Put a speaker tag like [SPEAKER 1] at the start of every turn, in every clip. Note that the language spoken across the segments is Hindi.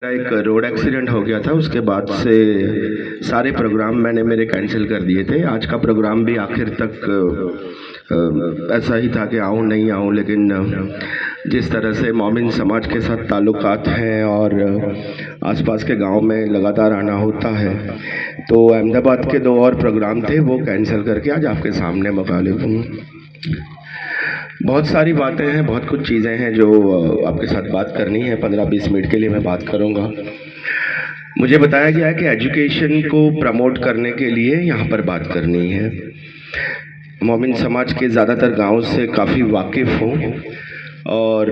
[SPEAKER 1] एक रोड एक्सीडेंट हो गया था, उसके बाद से सारे प्रोग्राम मैंने मेरे कैंसिल कर दिए थे। आज का प्रोग्राम भी आखिर तक ऐसा ही था कि आऊँ नहीं आऊँ, लेकिन जिस तरह से मोमिन समाज के साथ ताल्लुकात हैं और आसपास के गांव में लगातार आना होता है, तो अहमदाबाद के 2 और प्रोग्राम थे वो कैंसिल करके आज आपके सामने मुखालिफ हूँ। बहुत सारी बातें हैं, बहुत कुछ चीज़ें हैं जो आपके साथ बात करनी है। 15-20 मिनट के लिए मैं बात करूंगा। मुझे बताया गया है कि एजुकेशन को प्रमोट करने के लिए यहाँ पर बात करनी है। मोमिन समाज के ज़्यादातर गाँव से काफ़ी वाकिफ़ हूँ और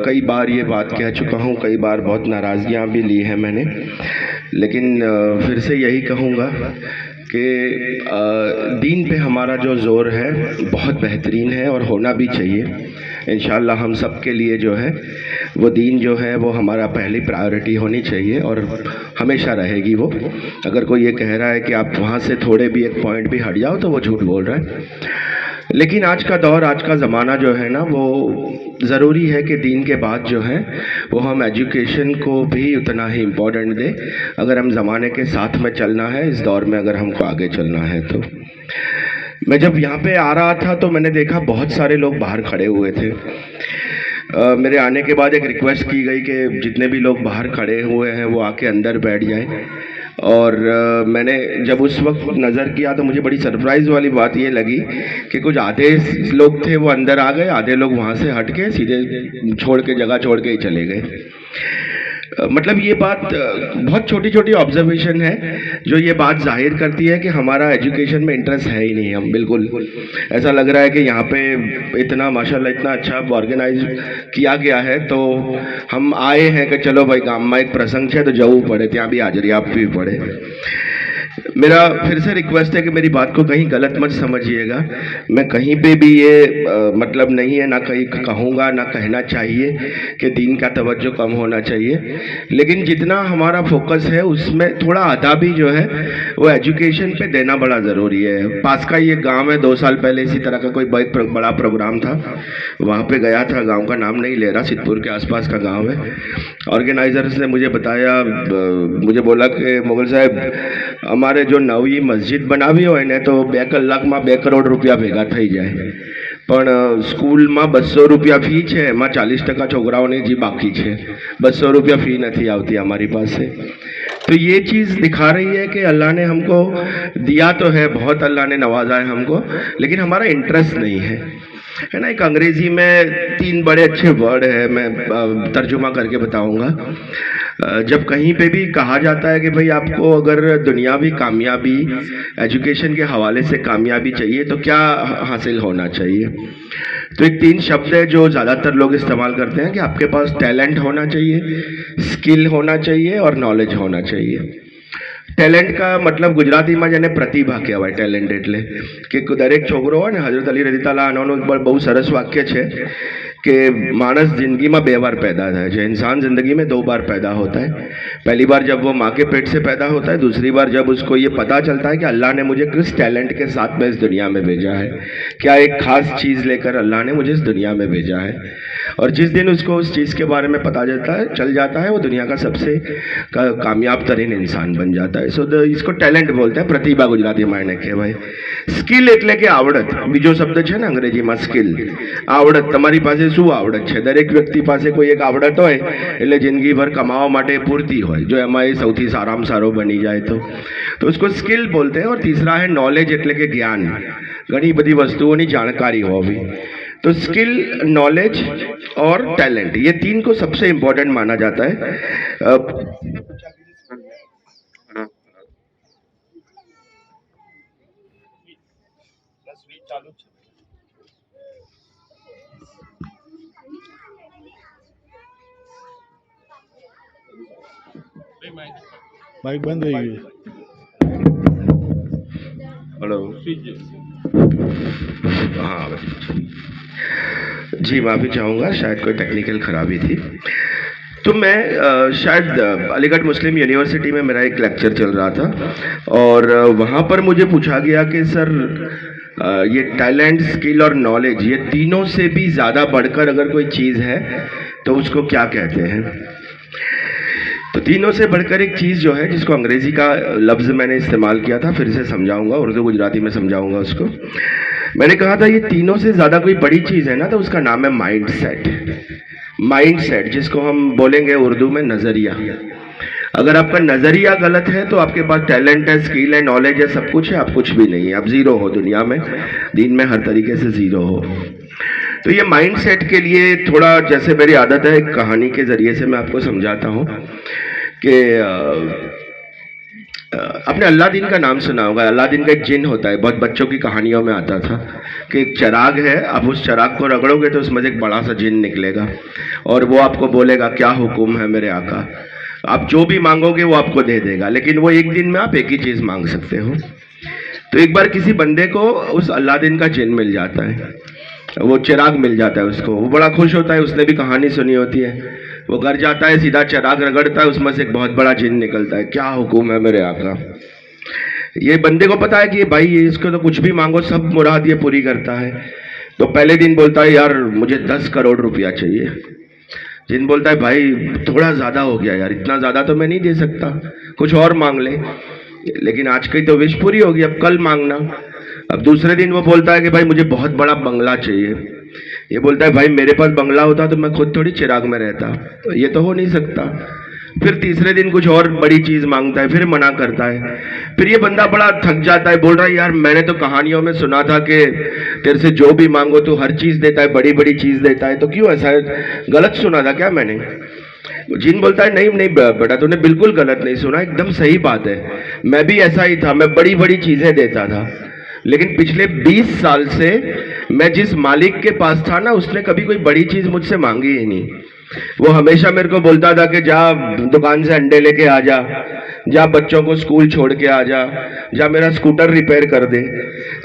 [SPEAKER 1] कई बार ये बात कह चुका हूँ, कई बार बहुत नाराज़गियाँ भी ली हैं मैंने, लेकिन फिर से यही कहूँगा कि दीन पे हमारा जो ज़ोर है बहुत बेहतरीन है और होना भी चाहिए। इंशाअल्लाह हम सब के लिए जो है वो दीन जो है वो हमारा पहली प्रायोरिटी होनी चाहिए और हमेशा रहेगी वो। अगर कोई ये कह रहा है कि आप वहाँ से थोड़े भी एक पॉइंट भी हट जाओ तो वो झूठ बोल रहा है। लेकिन आज का दौर, आज का ज़माना जो है ना, वो ज़रूरी है कि दीन के बाद जो है वो हम एजुकेशन को भी उतना ही इम्पोर्टेंट दें, अगर हम ज़माने के साथ में चलना है, इस दौर में अगर हमको आगे चलना है। तो मैं जब यहाँ पे आ रहा था तो मैंने देखा बहुत सारे लोग बाहर खड़े हुए थे। मेरे आने के बाद एक रिक्वेस्ट की गई कि जितने भी लोग बाहर खड़े हुए हैं वो आके अंदर बैठ जाएं। और मैंने जब उस वक्त नज़र किया तो मुझे बड़ी सरप्राइज़ वाली बात ये लगी कि कुछ आधे लोग थे वो अंदर आ गए, आधे लोग वहाँ से हट के सीधे छोड़ के, जगह छोड़ के ही चले गए। मतलब ये बात बहुत छोटी छोटी ऑब्जर्वेशन है जो ये बात जाहिर करती है कि हमारा एजुकेशन में इंटरेस्ट है ही नहीं। हम बिल्कुल, ऐसा लग रहा है कि यहाँ पे इतना माशाल्लाह इतना अच्छा ऑर्गेनाइज किया गया है, तो हम आए हैं कि चलो भाई गाम में एक प्रसंग है तो जरूर पढ़े, ત્યાં भी हाजिरी आप भी पढ़े। मेरा फिर से रिक्वेस्ट है कि मेरी बात को कहीं गलत मत समझिएगा। मैं कहीं पे भी ये मतलब नहीं है, ना कहीं कहूँगा, ना कहना चाहिए कि दीन का तवज्जो कम होना चाहिए, लेकिन जितना हमारा फोकस है उसमें थोड़ा आधा भी जो है वो एजुकेशन पे देना बड़ा ज़रूरी है। पास का ये गांव है, 2 साल पहले इसी तरह का कोई बड़ा प्रोग्राम था, वहाँ पे गया था। गांव का नाम नहीं ले रहा, सिद्धपुर के आसपास का गांव है। ऑर्गेनाइजर्स ने मुझे बताया, मुझे बोला कि मुगल साहब અમારે જો નવી મસ્જિદ બનાવી હોય ને તો 2 કલાકમાં 2 કરોડ રૂપિયા ભેગા થઈ જાય, પણ સ્કૂલમાં 200 રૂપિયા ફી છે, એમાં 40% છોકરાઓની जी બાકી છે। 200 રૂપિયા ફી નથી આવતી हमारी पास से। तो ये चीज़ दिखा रही है कि अल्लाह ने हमको दिया तो है, बहुत अल्लाह ने नवाजा है हमको, लेकिन हमारा इंटरेस्ट नहीं है ना। एक अंग्रेजी में 3 बड़े अच्छे वर्ड है, मैं तर्जुमा करके बताऊंगा। जब कहीं पे भी कहा जाता है कि भाई आपको अगर दुनियावी कामयाबी, एजुकेशन के हवाले से कामयाबी चाहिए तो क्या हासिल होना चाहिए, तो एक 3 शब्द है जो ज़्यादातर लोग इस्तेमाल करते हैं कि आपके पास टैलेंट होना चाहिए, स्किल होना चाहिए और नॉलेज होना चाहिए। ટેલેન્ટ का मतलब गुजराती में જેને પ્રતિભા કહેવાય, ટેલેન્ટ એટલે કે દરેક છોકરો હોય ને, હજરત અલી રઝિયલ્લાહુ અન્હુનું એક બહુ સરસ વાક્ય છે कि मानस जिंदगी में 2 बार पैदा થાય છે। इंसान ज़िंदगी में 2 बार पैदा होता है। पहली बार जब वो माँ के पेट से पैदा होता है, दूसरी बार जब उसको ये पता चलता है कि अल्लाह ने मुझे किस टैलेंट के साथ में इस दुनिया में भेजा है, क्या एक ख़ास चीज़ लेकर अल्लाह ने मुझे इस दुनिया में भेजा है। और जिस दिन उसको उस चीज़ के बारे में पता चल जाता है, वो दुनिया का सबसे कामयाब तरीन इंसान बन जाता है। सो इसको टैलेंट बोलते हैं, प्रतिभा गुजराती में એને કહેવાય। સ્કિલ એટલે કે આવડત, બીજો શબ્દ છે ને અંગ્રેજીમાં સ્કિલ, આવડત। તમારી પાસે શું આવડત છે? દરેક વ્યક્તિ પાસે કોઈ એક આવડત હોય એટલે જિંદગીભર કમાવા માટે પૂરતી હોય, જો એમાં એ સૌથી સારામાં સારો બની જાય તો उसको स्किल बोलते हैं। और तीसरा है नॉलेज એટલે કે જ્ઞાન, ઘણી બધી વસ્તુઓની જાણકારી હોવી। तो स्किल, नॉलेज और टैलेंट, ये 3 को सबसे इम्पोर्टेंट माना जाता है।
[SPEAKER 2] माइक बंद हो गई।
[SPEAKER 1] हेलो, हाँ जी, माफ़ी चाहूँगा, शायद कोई टेक्निकल खराबी थी। तो मैं शायद अलीगढ़ मुस्लिम यूनिवर्सिटी में मेरा एक लेक्चर चल रहा था और वहाँ पर मुझे पूछा गया कि सर ये टैलेंट, स्किल और नॉलेज, ये तीनों से भी ज़्यादा बढ़कर अगर कोई चीज़ है तो उसको क्या कहते हैं। तो तीनों से बढ़कर एक चीज़ जो है, जिसको अंग्रेजी का लफ्ज़ मैंने इस्तेमाल किया था, फिर से समझाऊंगा, उर्दू गुजराती में समझाऊंगा उसको। मैंने कहा था ये तीनों से ज़्यादा कोई बड़ी चीज़ है ना, तो उसका नाम है माइंड सेट। माइंड सेट, जिसको हम बोलेंगे उर्दू में नज़रिया। अगर आपका नज़रिया गलत है तो आपके पास टैलेंट है, स्किल है, नॉलेज है, सब कुछ है, आप कुछ भी नहीं है, आप ज़ीरो हो दुनिया में, दीन में हर तरीके से ज़ीरो हो। तो ये माइंड सेट के लिए थोड़ा, जैसे मेरी आदत है, एक कहानी के ज़रिए से मैं आपको समझाता हूँ कि आपने अलादीन का नाम सुना होगा। अलादीन का एक जिन होता है, बहुत बच्चों की कहानियों में आता था कि एक चिराग है, आप उस चिराग को रगड़ोगे तो उसमें से एक बड़ा सा जिन निकलेगा और वो आपको बोलेगा क्या हुक्म है मेरे आका, आप जो भी मांगोगे वो आपको दे देगा, लेकिन वो एक दिन में आप एक ही चीज़ मांग सकते हो। तो एक बार किसी बंदे को उस अलादीन का जिन मिल जाता है, वो चिराग मिल जाता है उसको, वो बड़ा खुश होता है, उसने भी कहानी सुनी होती है। वो घर जाता है, सीधा चिराग रगड़ता है, उसमें से एक बहुत बड़ा जिन निकलता है, क्या हुक्म है मेरे आका। ये बंदे को पता है कि भाई इसको तो कुछ भी मांगो सब मुराद ये पूरी करता है। तो पहले दिन बोलता है यार मुझे 10 करोड़ रुपया चाहिए। जिन बोलता है भाई थोड़ा ज़्यादा हो गया यार, इतना ज़्यादा तो मैं नहीं दे सकता, कुछ और मांग ले। लेकिन आज की तो विश पूरी होगी, अब कल मांगना। अब दूसरे दिन वो बोलता है कि भाई मुझे बहुत बड़ा बंगला चाहिए। ये बोलता है भाई मेरे पास बंगला होता तो मैं खुद थोड़ी चिराग में रहता, तो ये तो हो नहीं सकता। फिर तीसरे दिन कुछ और बड़ी चीज़ मांगता है, फिर मना करता है। फिर ये बंदा बड़ा थक जाता है, बोल रहा है यार मैंने तो कहानियों में सुना था कि तेरे से जो भी मांगो तो हर चीज़ देता है, बड़ी बड़ी चीज़ देता है, तो क्यों ऐसा है, गलत सुना था क्या मैंने। जिन बोलता है नहीं नहीं बेटा तूने बिल्कुल गलत नहीं सुना, एकदम सही बात है, मैं भी ऐसा ही था, मैं बड़ी बड़ी चीज़ें देता था, लेकिन पिछले 20 साल से मैं जिस मालिक के पास था ना, उसने कभी कोई बड़ी चीज़ मुझसे मांगी ही नहीं। वो हमेशा मेरे को बोलता था कि जा दुकान से अंडे लेके आ जा, जा बच्चों को स्कूल छोड़ के आ जा, जा मेरा स्कूटर रिपेयर कर दे।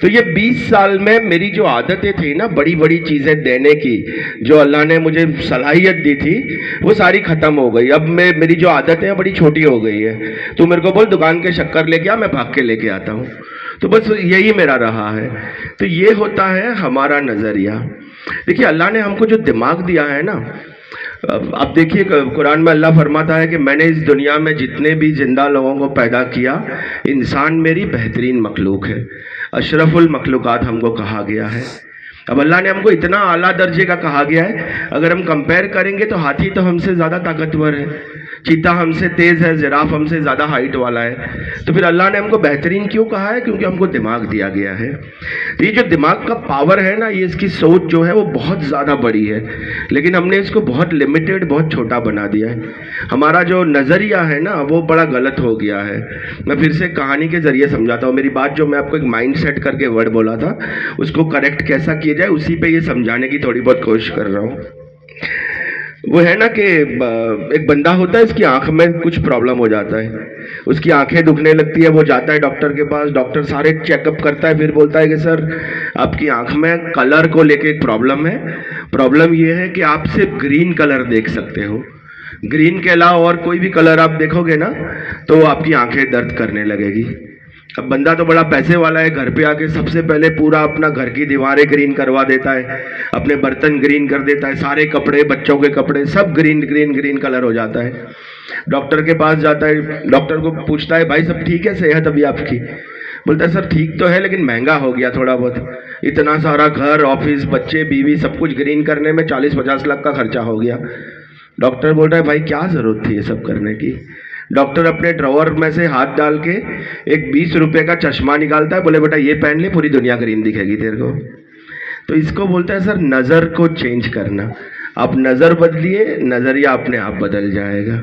[SPEAKER 1] तो ये 20 साल में मेरी जो आदतें थी ना बड़ी बड़ी चीज़ें देने की, जो अल्लाह ने मुझे सलाहियत दी थी, वो सारी ख़त्म हो गई। अब मेरी जो आदतें हैं बड़ी छोटी हो गई है। तू मेरे को बोल दुकान के शक्कर लेके आ, मैं भाग के लेके आता हूँ। तो बस यही मेरा रहा है। तो ये होता है हमारा नज़रिया। देखिए अल्लाह ने हमको जो दिमाग दिया है ना, अब देखिए कुरान में अल्लाह फरमाता है कि मैंने इस दुनिया में जितने भी जिंदा लोगों को पैदा किया, इंसान मेरी बेहतरीन मखलूक है, अशरफुल मखलूकात हमको कहा गया है। अब अल्लाह ने हमको इतना आला दर्जे का कहा गया है, अगर हम कंपेयर करेंगे तो हाथी तो हमसे ज़्यादा ताकतवर है, चीता हमसे तेज़ है, जिराफ हमसे ज़्यादा हाइट वाला है। तो फिर अल्लाह ने हमको बेहतरीन क्यों कहा है? क्योंकि हमको दिमाग दिया गया है। तो ये जो दिमाग का पावर है ना, ये इसकी सोच जो है वो बहुत ज़्यादा बड़ी है, लेकिन हमने इसको बहुत लिमिटेड, बहुत छोटा बना दिया है। हमारा जो नज़रिया है ना वो बड़ा गलत हो गया है। मैं फिर से कहानी के ज़रिए समझाता हूँ। मेरी बात जो मैं आपको एक माइंड सेट करके वर्ड बोला था, उसको करेक्ट कैसा किया जाए, उसी पे ये समझाने की थोड़ी बहुत कोशिश कर रहा हूँ। वो है ना कि एक बंदा होता है, इसकी आंख में कुछ प्रॉब्लम हो जाता है, उसकी आंखें दुखने लगती है, वो जाता है डॉक्टर के पास, डॉक्टर सारे चेकअप करता है, फिर बोलता है कि सर आपकी आंख में कलर को लेके एक प्रॉब्लम है। प्रॉब्लम ये है कि आप सिर्फ ग्रीन कलर देख सकते हो, ग्रीन के अलावा और कोई भी कलर आप देखोगे ना तो आपकी आंखें दर्द करने लगेगी। अब बंदा तो बड़ा पैसे वाला है, घर पे आके सबसे पहले पूरा अपना घर की दीवारें ग्रीन करवा देता है, अपने बर्तन ग्रीन कर देता है, सारे कपड़े, बच्चों के कपड़े सब ग्रीन ग्रीन ग्रीन कलर हो जाता है। डॉक्टर के पास जाता है, डॉक्टर को पूछता है भाई सब ठीक है, सेहत अभी आपकी? बोलता है सर ठीक तो है लेकिन महंगा हो गया थोड़ा बहुत, इतना सारा घर, ऑफिस, बच्चे, बीवी सब कुछ ग्रीन करने में 40-50 लाख का खर्चा हो गया। डॉक्टर बोल रहा है भाई क्या ज़रूरत थी ये सब करने की? डॉक्टर अपने ड्रॉवर में से हाथ डाल के एक 20 रुपये का चश्मा निकालता है, बोले बेटा ये पहन ले, पूरी दुनिया ग्रीन दिखेगी तेरे को। तो इसको बोलता है सर नज़र को चेंज करना। आप नज़र बदलिए, नज़रिया अपने आप बदल जाएगा,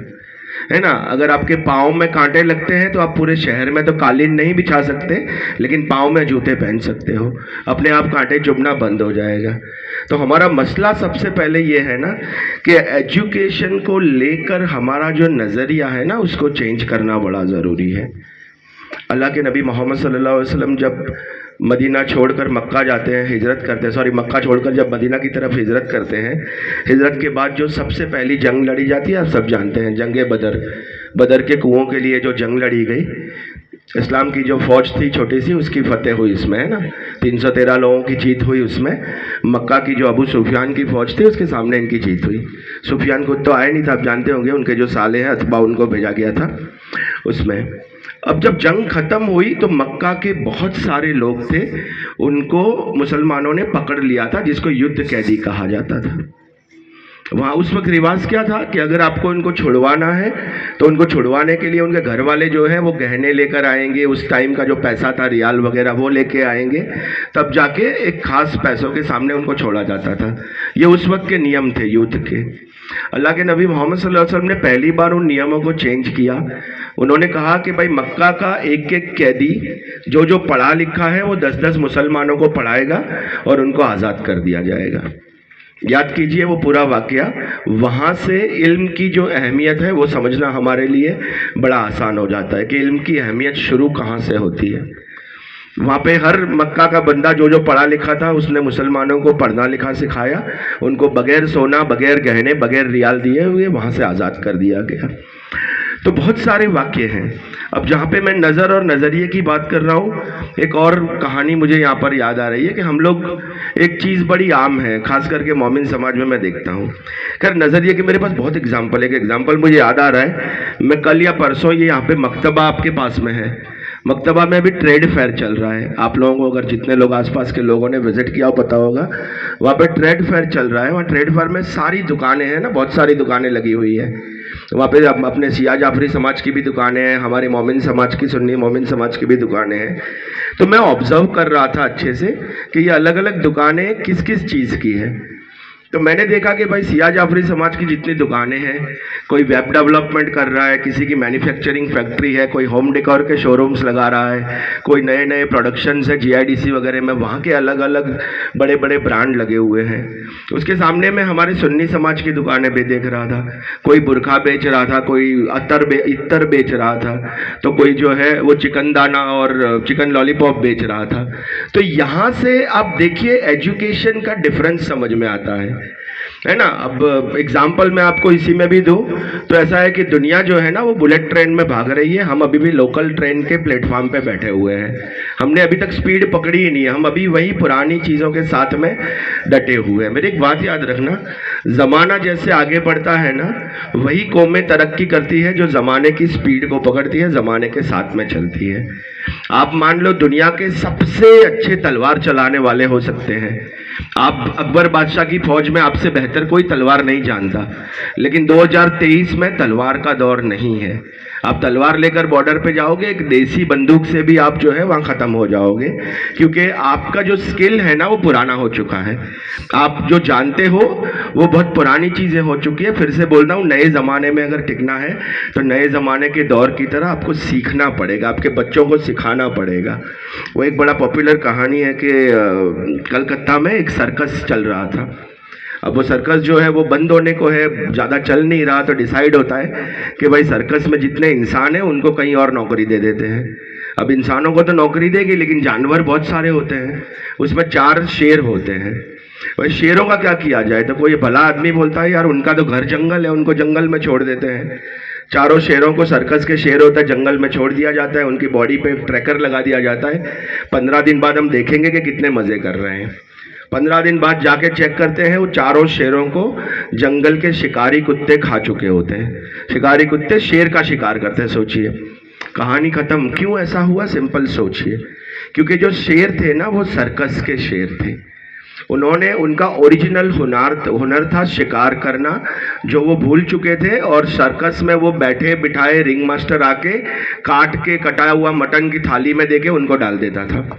[SPEAKER 1] है ना। अगर आपके पाँव में कांटे लगते हैं तो आप पूरे शहर में तो कालीन नहीं बिछा सकते, लेकिन पाँव में जूते पहन सकते हो, अपने आप कांटे चुभना बंद हो जाएगा। तो हमारा मसला सबसे पहले ये है ना कि एजुकेशन को लेकर हमारा जो नज़रिया है ना उसको चेंज करना बड़ा ज़रूरी है। अल्लाह के नबी मोहम्मद सल्लल्लाहु अलैहि वसल्लम जब मदीना छोड़कर मक्का जाते हैं, हिजरत करते हैं, सॉरी मक्का छोड़कर जब मदीना की तरफ हिजरत करते हैं, हिजरत के बाद जो सबसे पहली जंग लड़ी जाती है आप सब जानते हैं, जंग बदर। बदर के कुओं के लिए जो जंग लड़ी गई, इस्लाम की जो फौज थी छोटी सी, उसकी फतेह हुई इसमें, है ना। 313 लोगों की जीत हुई उसमें। मक्का की जो अबू सुफियान की फौज थी उसके सामने इनकी जीत हुई। सुफियान खुद तो आए नहीं था, आप जानते होंगे, उनके जो साले हैं अतबा, उनको भेजा गया था उसमें। अब जब जंग खत्म हुई तो मक्का के बहुत सारे लोग थे, उनको मुसलमानों ने पकड़ लिया था, जिसको युद्ध कैदी कहा जाता था। वहाँ उस वक्त रिवाज क्या था कि अगर आपको उनको छुड़वाना है तो उनको छुड़वाने के लिए उनके घर वाले जो है वो गहने लेकर आएंगे, उस टाइम का जो पैसा था रियाल वगैरह वो लेके आएंगे, तब जाके एक खास पैसों के सामने उनको छोड़ा जाता था। ये उस वक्त के नियम थे युद्ध के। अल्लाह के नबी मोहम्मद सल्लल्लाहु अलैहि वसल्लम ने पहली बार उन नियमों को चेंज किया। उन्होंने कहा कि भाई मक्का का एक एक कैदी जो जो पढ़ा लिखा है वो 10-10 मुसलमानों को पढ़ाएगा और उनको आज़ाद कर दिया जाएगा। याद कीजिए वो पूरा वाकया। वहाँ से इल्म की जो अहमियत है वो समझना हमारे लिए बड़ा आसान हो जाता है कि इल्म की अहमियत शुरू कहाँ से होती है। वहाँ पे हर मक्का का बंदा जो जो पढ़ा लिखा था उसने मुसलमानों को पढ़ना लिखा सिखाया, उनको बगैर सोना, बगैर गहने, बगैर रियाल दिए हुए वहाँ से आज़ाद कर दिया गया। तो बहुत सारे वाक्य हैं। अब जहाँ पे मैं नज़र और नज़रिए की बात कर रहा हूँ, एक और कहानी मुझे यहाँ पर याद आ रही है कि हम लोग, एक चीज़ बड़ी आम है खास करके मोमिन समाज में मैं देखता हूँ। खैर नज़रिए के मेरे पास बहुत एग्जाम्पल है। एक एग्जाम्पल मुझे याद आ रहा है, मैं कल या परसों, ये यहाँ पे मकतबा आपके पास में है, मकतबा में अभी ट्रेड फेयर चल रहा है। आप लोगों को अगर जितने लोग आसपास के लोगों ने विजिट किया हो पता होगा, वहाँ पे ट्रेड फेयर चल रहा है। वहाँ ट्रेड फेयर में सारी दुकानें हैं ना, बहुत सारी दुकानें लगी हुई है। वहाँ पे अपने सिया जाफरी समाज की भी दुकानें हैं, हमारे मोमिन समाज की, सुन्नी मोमिन समाज की भी दुकानें हैं। तो मैं ऑब्जर्व कर रहा था अच्छे से कि ये अलग अलग दुकानें किस किस चीज़ की है। तो मैंने देखा कि भाई सिया जाफरी समाज की जितनी दुकानें हैं, कोई वेब डेवलपमेंट कर रहा है, किसी की मैन्युफैक्चरिंग फैक्ट्री है, कोई होम डेकोर के शोरूम्स लगा रहा है, कोई नए नए प्रोडक्शंस है जीआईडीसी वगैरह में, वहाँ के अलग अलग बड़े बड़े ब्रांड लगे हुए हैं। उसके सामने में हमारे सुन्नी समाज की दुकानें भी देख रहा था। कोई बुरखा बेच रहा था, कोई इत्तर बेच रहा था, तो कोई जो है वो चिकन दाना और चिकन लॉलीपॉप बेच रहा था। तो यहाँ से आप देखिए एजुकेशन का डिफरेंस समझ में आता है ना। अब एग्जाम्पल मैं आपको इसी में भी दूं तो ऐसा है कि दुनिया जो है ना वो बुलेट ट्रेन में भाग रही है, हम अभी भी लोकल ट्रेन के प्लेटफॉर्म पे बैठे हुए हैं। हमने अभी तक स्पीड पकड़ी ही नहीं है, हम अभी वही पुरानी चीज़ों के साथ में डटे हुए हैं। मेरी एक बात याद रखना, ज़माना जैसे आगे बढ़ता है ना, वही कौमें तरक्की करती है जो ज़माने की स्पीड को पकड़ती है, ज़माने के साथ में चलती है। आप मान लो दुनिया के सबसे अच्छे तलवार चलाने वाले हो सकते हैं, आप अकबर बादशाह की फौज में आपसे बेहतर कोई तलवार नहीं जानता, लेकिन 2023 में तलवार का दौर नहीं है। आप तलवार लेकर बॉर्डर पे जाओगे, एक देसी बंदूक से भी आप जो है वहाँ ख़त्म हो जाओगे, क्योंकि आपका जो स्किल है ना वो पुराना हो चुका है। आप जो जानते हो वो बहुत पुरानी चीज़ें हो चुकी है। फिर से बोल रहा हूँ, नए ज़माने में अगर टिकना है तो नए ज़माने के दौर की तरह आपको सीखना पड़ेगा, आपके बच्चों को सिखाना पड़ेगा। वो एक बड़ा पॉपुलर कहानी है कि कलकत्ता में एक सर्कस चल रहा था। अब वो सर्कस जो है वो बंद होने को है, ज़्यादा चल नहीं रहा, तो डिसाइड होता है कि भाई सर्कस में जितने इंसान हैं उनको कहीं और नौकरी दे देते हैं। अब इंसानों को तो नौकरी देगी, लेकिन जानवर बहुत सारे होते हैं, उसमें 4 शेर होते हैं। भाई शेरों का क्या किया जाए? तो कोई भला आदमी बोलता है यार उनका तो घर जंगल है, उनको जंगल में छोड़ देते हैं। 4 शेरों को, सर्कस के शेर होता है, जंगल में छोड़ दिया जाता है, उनकी बॉडी पे ट्रैकर लगा दिया जाता है। 15 दिन बाद हम देखेंगे कि कितने मज़े कर रहे हैं। 15 दिन बाद जाके चेक करते हैं, वो 4 शेरों को जंगल के शिकारी कुत्ते खा चुके होते हैं। शिकारी कुत्ते शेर का शिकार करते हैं। सोचिए, कहानी खत्म। क्यों ऐसा हुआ? सिंपल सोचिए, क्योंकि जो शेर थे ना वो सर्कस के शेर थे। उन्होंने, उनका ओरिजिनल हुनर था शिकार करना, जो वो भूल चुके थे। और सर्कस में वो बैठे बिठाए रिंग मास्टर आके काट के कटा हुआ मटन की थाली में देके उनको डाल देता था।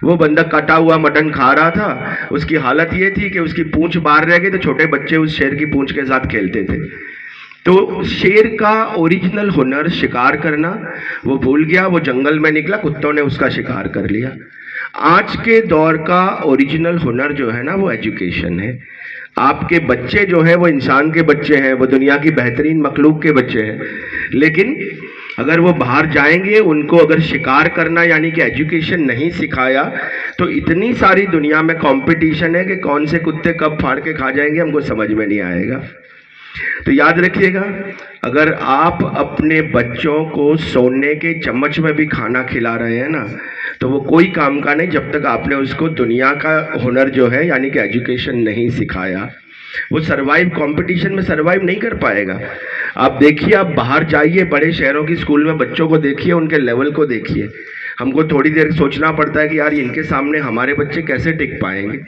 [SPEAKER 1] वो बंदा कटा हुआ मटन खा रहा था, उसकी हालत ये थी कि उसकी पूंछ बाहर रह गई, तो छोटे बच्चे उस शेर की पूंछ के साथ खेलते थे। तो शेर का ओरिजिनल हुनर शिकार करना वो भूल गया, वो जंगल में निकला, कुत्तों ने उसका शिकार कर लिया। आज के दौर का ओरिजिनल हुनर जो है ना वो एजुकेशन है। आपके बच्चे जो है वो इंसान के बच्चे हैं, वो दुनिया की बेहतरीन मखलूक के बच्चे हैं, लेकिन अगर वो बाहर जाएंगे, उनको अगर शिकार करना यानी कि एजुकेशन नहीं सिखाया, तो इतनी सारी दुनिया में कंपटीशन है कि कौन से कुत्ते कब फाड़ के खा जाएंगे हमको समझ में नहीं आएगा। तो याद रखिएगा, अगर आप अपने बच्चों को सोने के चम्मच में भी खाना खिला रहे हैं ना, तो वो कोई काम का नहीं जब तक आपने उसको दुनिया का हुनर जो है यानी कि एजुकेशन नहीं सिखाया। वो सरवाइव कंपटीशन में सरवाइव नहीं कर पाएगा। आप देखिए, आप बाहर जाइए, बड़े शहरों की स्कूल में बच्चों को देखिए, उनके लेवल को देखिए। हमको थोड़ी देर सोचना पड़ता है कि यार इनके सामने हमारे बच्चे कैसे टिक पाएंगे।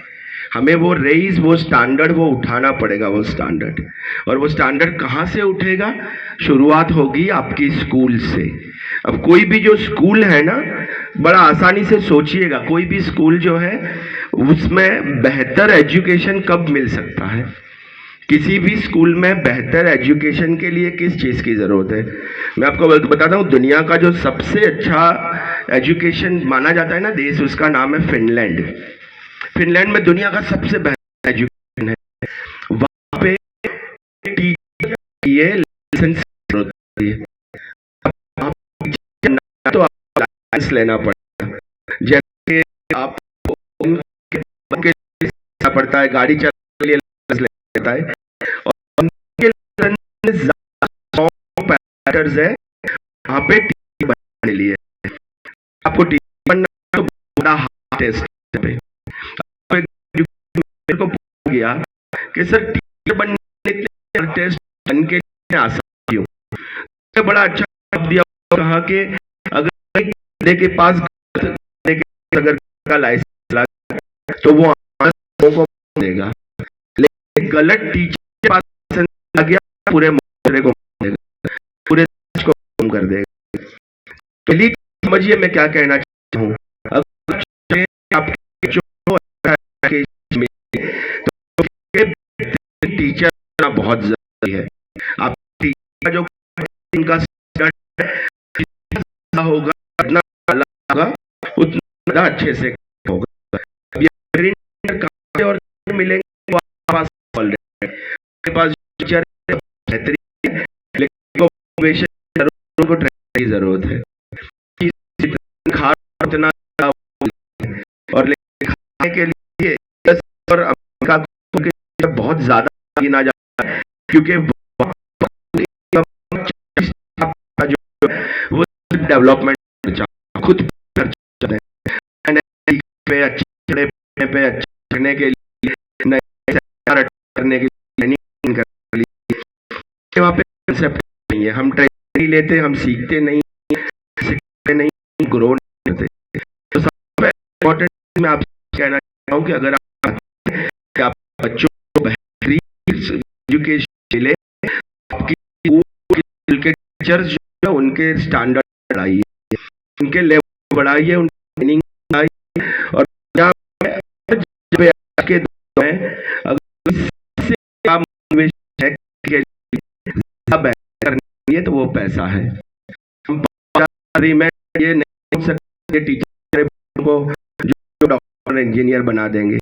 [SPEAKER 1] हमें वो रेज, वो स्टैंडर्ड, वो उठाना पड़ेगा, वो स्टैंडर्ड। और वो स्टैंडर्ड कहाँ से उठेगा? शुरुआत होगी आपकी स्कूल से। अब कोई भी जो स्कूल है ना, बड़ा आसानी से सोचिएगा, कोई भी स्कूल जो है उसमें बेहतर एजुकेशन कब मिल सकता है? किसी भी स्कूल में बेहतर एजुकेशन के लिए किस चीज़ की ज़रूरत है? मैं आपको बताता हूँ, दुनिया का जो सबसे अच्छा एजुकेशन माना जाता है ना देश, उसका नाम है फिनलैंड। फिनलैंड में दुनिया का सबसे बेहतर एजुकेशन है। वहाँ पे टीचर की लाइसेंस होती है, तो आपको लाइसेंस लेना पड़ेगा। जैसे आपको पड़ता है गाड़ी चलाने के लिए लाइसेंस लेता है, और उनके लाइसेंस पैरामीटर्स है वहाँ पे टीचर बनने के लिए। आपको टीचर बनना तो बड़ा हार्ड टेस्ट है। मेरे को पूछ गया कि सर टीचर बनने के टेस्ट बन के आसान क्यों? तो बड़ा अच्छा जवाब दिया, कहा कि अगर एक बंदे के पास अगर का लाइसेंस लगा तो वो लोगों को देगा, लेकिन गलत टीचर के पास लाइसेंस लग गया पूरे मुहल्ले को देगा, पूरे देश को कम कर देगा। पहली समझिए मैं क्या कहना चाहता हूँ। अगर आपके जो टीचर बनना बहुत जरूरी है। आप टीचर जो इनका होगा उतना होगा, उतना अच्छे से होगा। और मिलेंगे पास के पास टीचर बेहतरीन है, लेकिन को ट्रेनिंग की जरूरत है। उतना और खाने के लिए और अमेरिका को बहुत ज्यादा गिना जाता है, क्योंकि वो डेवलपमेंट खुद पे अच्छे पे अच्छे के लिए करने के लिए वहाँ पे कंसेप्ट नहीं है। हम ट्रेनिंग लेते, हम सीखते नहीं, ग्रो नहीं करते। तो सबसे इम्पोर्टेंट मैं आपसे कहना चाहता हूँ कि अगर आप बच्चों को बेहतरीन एजुकेशन मिले, आपकी के टीचर्स जो है उनके स्टैंडर्ड बढ़ाइए, उनके लेवल बढ़ाइए, उनकी ट्रेनिंग बढ़ाइए। और के अगर इससे काम है तो वो पैसा है। हम में ये नहीं सकते टीचर को जो डॉक्टर इंजीनियर बना देंगे।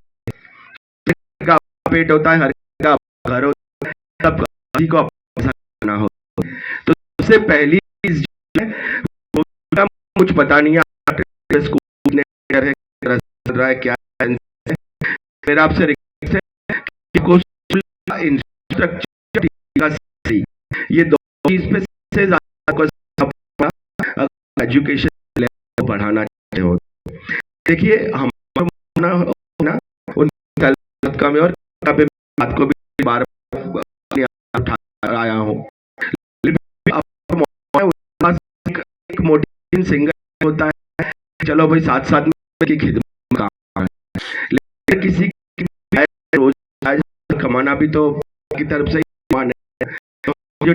[SPEAKER 1] का पेट होता है, हर का घर होता है, सब किसी को अपना हो। तो सबसे पहली चीज कुछ पता नहीं है स्कूल है रहा है क्या है। मेरा आपसे रिक्वेस्ट है कि इंफ्रास्ट्रक्चर ये दो चीज पे से ज्यादा एजुकेशन लेवल बढ़ाना चाहते हो। देखिए हम ना उन का में और बात को भी बार उठा आया हूँ। एक मोटिवेशन सिंगर होता है, चलो भाई साथ साथ में की खिदमत का, लेकिन किसी रोज कमाना भी तो की तरफ से कमाना है। तो जो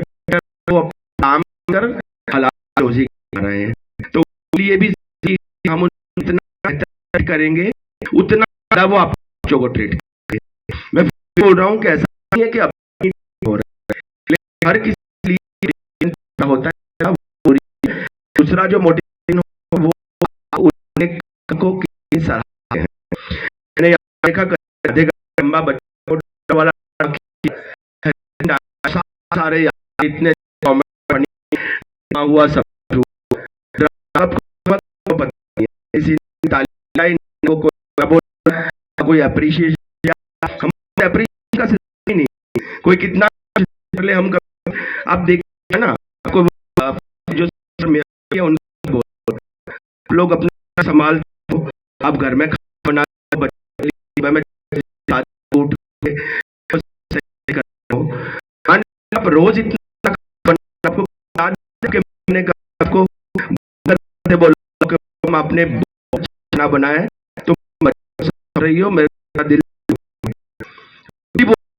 [SPEAKER 1] काम कर हलाल रोजी कर रहे हैं, तो लिए भी हम उतना करेंगे उतना ज्यादा वो आप बच्चों को ट्रीट करेंगे। मैं बोल रहा हूँ कि ऐसा नहीं है कि अब हो रहा है, लेकिन हर किसी लिए होता है। दूसरा जो मोटिवेशन हो वो को किस तरह है। मैंने देखा लंबा बच्चा वाला सारे इतने हुआ सब कोई अप्रिशिएशन का सिस्टम नहीं, कोई कितना बोले हम आप देखिए ना, आपको जो उनको लोग अपना संभाल, आप घर में खाना बना में उठ आप रोज इतना आपको बोलो हम आपने खाना बनाया तो रही हो, मेरा दिल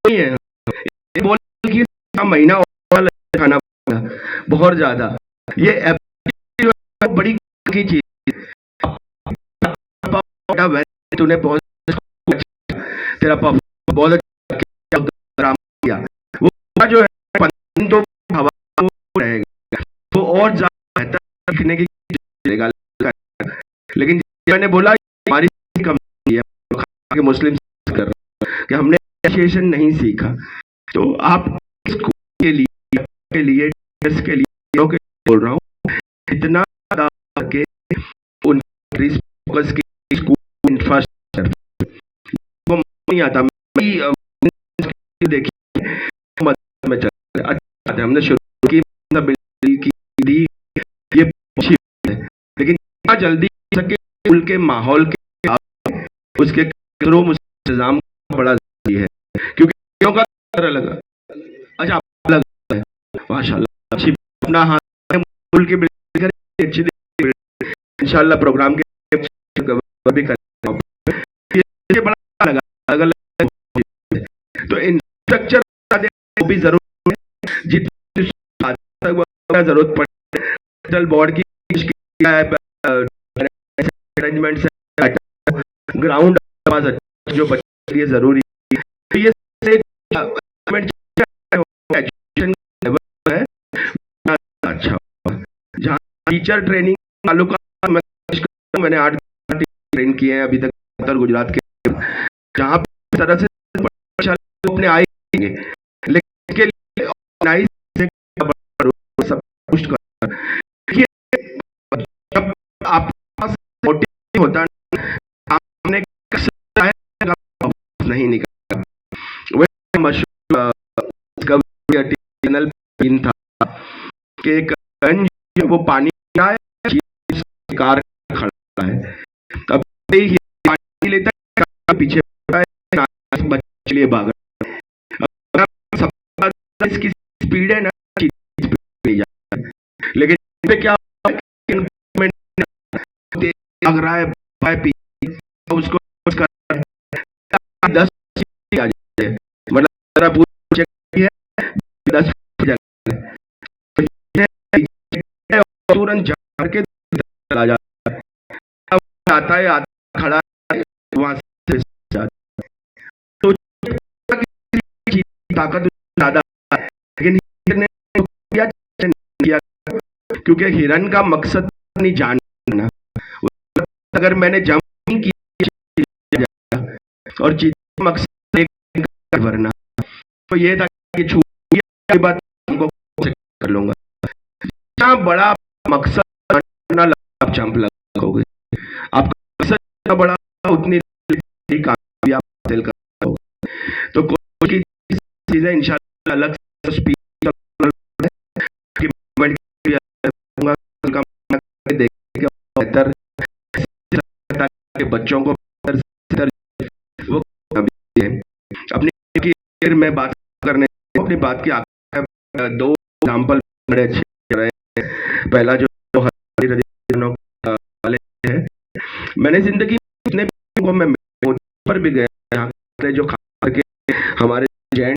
[SPEAKER 1] है बोल कि महीना खाना बहुत ज्यादा, ये बड़ी की चीज तूने बहुत तेरा बहुत अच्छा किया, वो जो है तो हवा रहेगा वो और ज्यादा बेहतर लिखने की, लेकिन मैंने बोला हमारी कमी है मुस्लिम कर कि हमने एप्रिसिएशन नहीं सीखा। तो आप के लिए बोल रहा हूँ इतना के उन फोकस के स्कूल इंफ्रास्ट्रक्चर वो नहीं आता। देखिए हमने शुरू की दी, ये लेकिन जल्दी सके स्कूल के माहौल के उसके इंतजाम बड़ा जरूरी है, क्योंकि क्यों का लगा अच्छा लगा है माशाल्लाह अच्छी अपना हाथ स्कूल की अच्छी इंशाल्लाह प्रोग्राम के भी करेंगे, बड़ा लगा अलग तो इंफ्रास्ट्रक्चर भी जरूर है, जितनी जरूरत पड़े बोर्ड की अरेंजमेंट ग्राउंड जो बच्चे के लिए जरूरी है, ये अच्छा जहाँ टीचर ट्रेनिंग चालू का मैंने 8 ट्रेन किए हैं अभी तक उत्तर गुजरात के, जहाँ तरह से अपने आएंगे लेकिन सब कुछ जब आप मोटिव होता है नहीं निकला, वह मशहूर था कि वो पानी कार खड़ा है, तब पानी लेता है पीछे बच्चे लिए भाग इसकी स्पीड है ना, लेकिन पे क्या भाग रहा है उसको 10 मतलब तुरंत झाड़ के चला जाता है, आता है खड़ा है वहां से तो ताकत ज्यादा, लेकिन किया क्योंकि हिरन का मकसद नहीं जानना, अगर मैंने जंप नहीं किया और चीज मकसद भरना तो ये था कि छूट बात हमको कर लूंगा, इतना बड़ा मकसद जंप लगाओगे आपका मकसद बड़ा उतनी कामयाबी आप हासिल करोगे। तो कोई चीजें इंशाल्लाह अलग स्पीच बेहतर बच्चों को वो अपनी में बात करने अपनी बात की 2 एग्जाम्पल बड़े अच्छे रहे हैं। पहला जो वाले है, मैंने जिंदगी में इतने मैं पर भी गया जो खा के हमारे जैन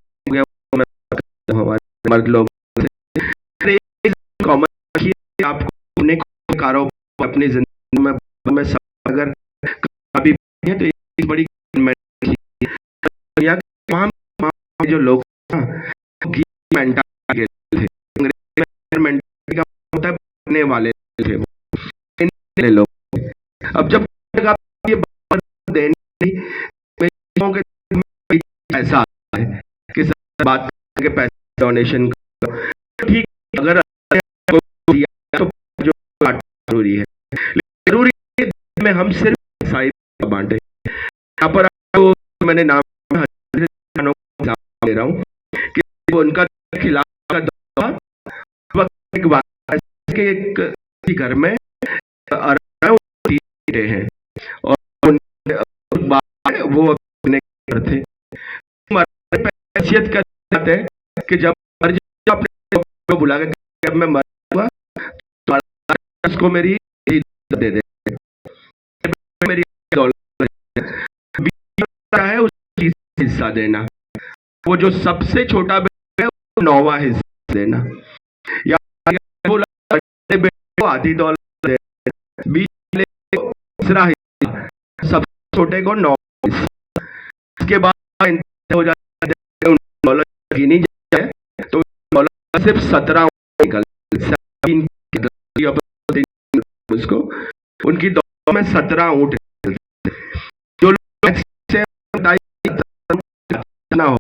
[SPEAKER 1] हमारे मर्द लोग कॉमन आपको अपने कारोबार अपनी जिंदगी में अगर कभी है तो एक बड़ी तमाम जो लोग वाले थे लोग, अब जब ये ऐसा है कि बात करके पैसा डोनेशन ठीक, अगर तो जो जरूरी है जरूरी में हम सिर्फ साइड बांटे, यहाँ पर मैंने नाम दे रहा हूँ कि उनका खिलाफ के एक घर में तीन हैं और वो अपने घर थे। हैसियत करते हैं कि जब मर जाओ अपने को बुला के मैं मर तो उसको मेरी इज्जत दे दे, मेरी दौलत है उसकी हिस्सा देना। वो जो सबसे छोटा बेटा है वो 9वां हिस्सा देना, या बेटे को आधी दौलत दे, बीच तीसरा हिस्सा, सबसे छोटे को 9वां हिस्सा। इसके बाद हो जाता है दौलत गिनी जाए तो दौलत सिर्फ 17 निकल उसको उनकी दौलत में 17 ऊँट जो लोग ना हो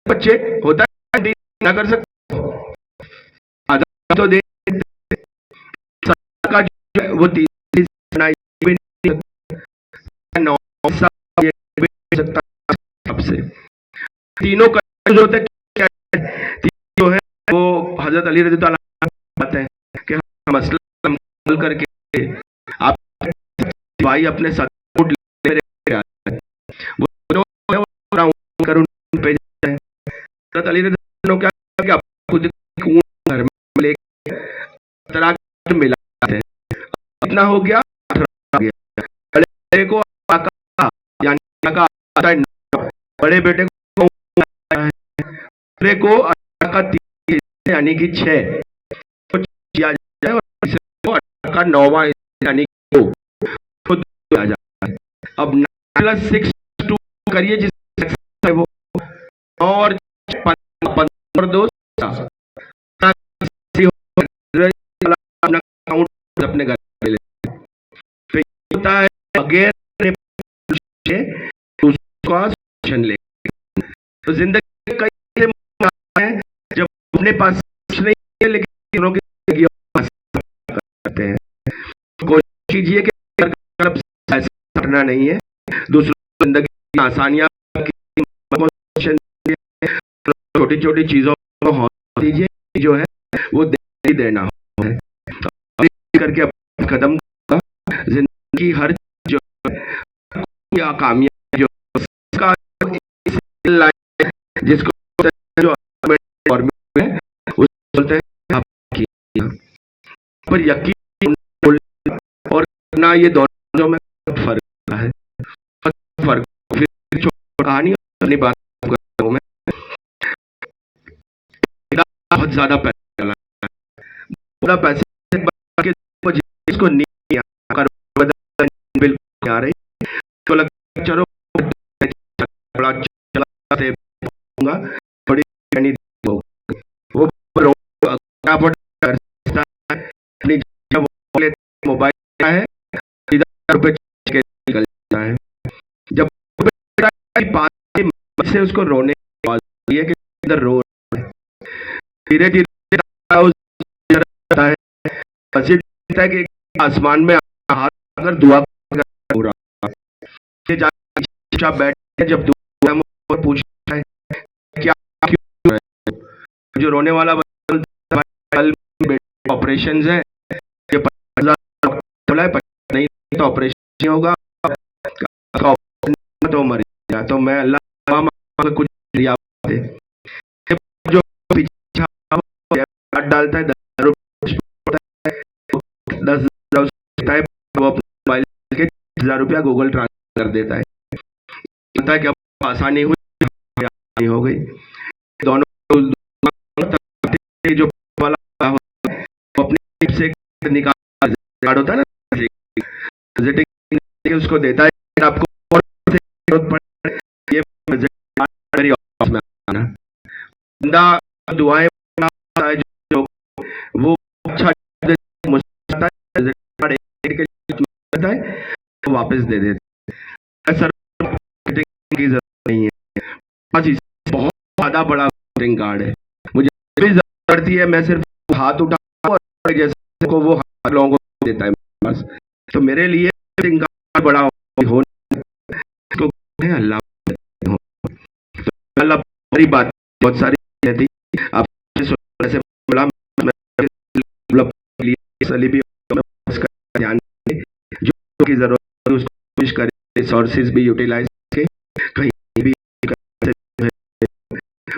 [SPEAKER 1] बच्चे होता है ना कर सकते आधा तो दे का जो वो सबसे तीनों का जो होता है क्या जो है वो हजरत अली रज़ी अल्लाह बात है कि हम मसला हल करके आप भाई अपने साथ हजरत अली रज़ी क्या कि खुद घर में लेकर मिलाते हैं, इतना हो गया बड़े को बड़े बेटे को बड़े को यानी कि 6 किया जाए और का 9वां यानी कि 2 दिया जाए। अब 9+6 2 करिए जिससे वो और 2 अपने घर में ले तो होता है अगेन ले तो जिंदगी कई है जब अपने पास कुछ नहीं है लेकिन करते हैं। कोशिश कीजिए कि करना नहीं है, दूसरों जिंदगी में आसानियां छोटी छोटी चीजों को हौसला दीजिए जो है वो देना है करके कदम जिंदगी हर जो या कामयाब जो उसका जिसको जो है उस बोलते हैं पर यकीन और ना ये दोनों में फर्क है। फर्क फिर कहानी अपनी बात करता हूं मैं। बहुत ज्यादा पैसा पूरा पैसे जिसको नहीं बिल्कुल आ रही तो लगता चलो बड़ा चला बड़ी वो मोबाइल है निकल जाता है जब से उसको रोने की आवाज है कि इधर रो धीरे धीरे है कि आसमान में हाथ अगर दुआ हो रहा बैठ जब दुआ पूछता है क्या क्यों जो रोने वाला ऑपरेशन है नहीं तो ऑपरेशन होगा तो मर गया तो मैं अल्लाह कुछ दिया जो पीछे डालता है 10,000 मोबाइल के 10,000 रुपया गूगल ट्रांसफर कर देता है पता है कि अब आसानी हुई हो गई दोनों जो वाला अपने से निकाल होता है ना उसको देता है आपको ये मेरी ऑफिस में आना बंदा दुआएं जो वो अच्छा वापस दे देते सर की जरूरत नहीं है बहुत ज्यादा बड़ा कार्ड है मुझे भी जरूरत पड़ती है मैं सिर्फ हाथ उठाऊं और जैसे को वो लोगों को देता है बस तो मेरे लिए बड़ा हो अल्लाह अल्लाह बड़ी बात बहुत सारी थी आप इसलिए भी उसका ध्यान दें, जो की ज़रूरत है उसको कोशिश करें, रिसोर्सेज भी यूटिलाइज करें कहीं भी,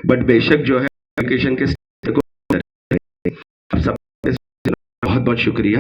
[SPEAKER 1] बट बेशक जो है एजुकेशन के स्तर को आप सब बहुत बहुत शुक्रिया।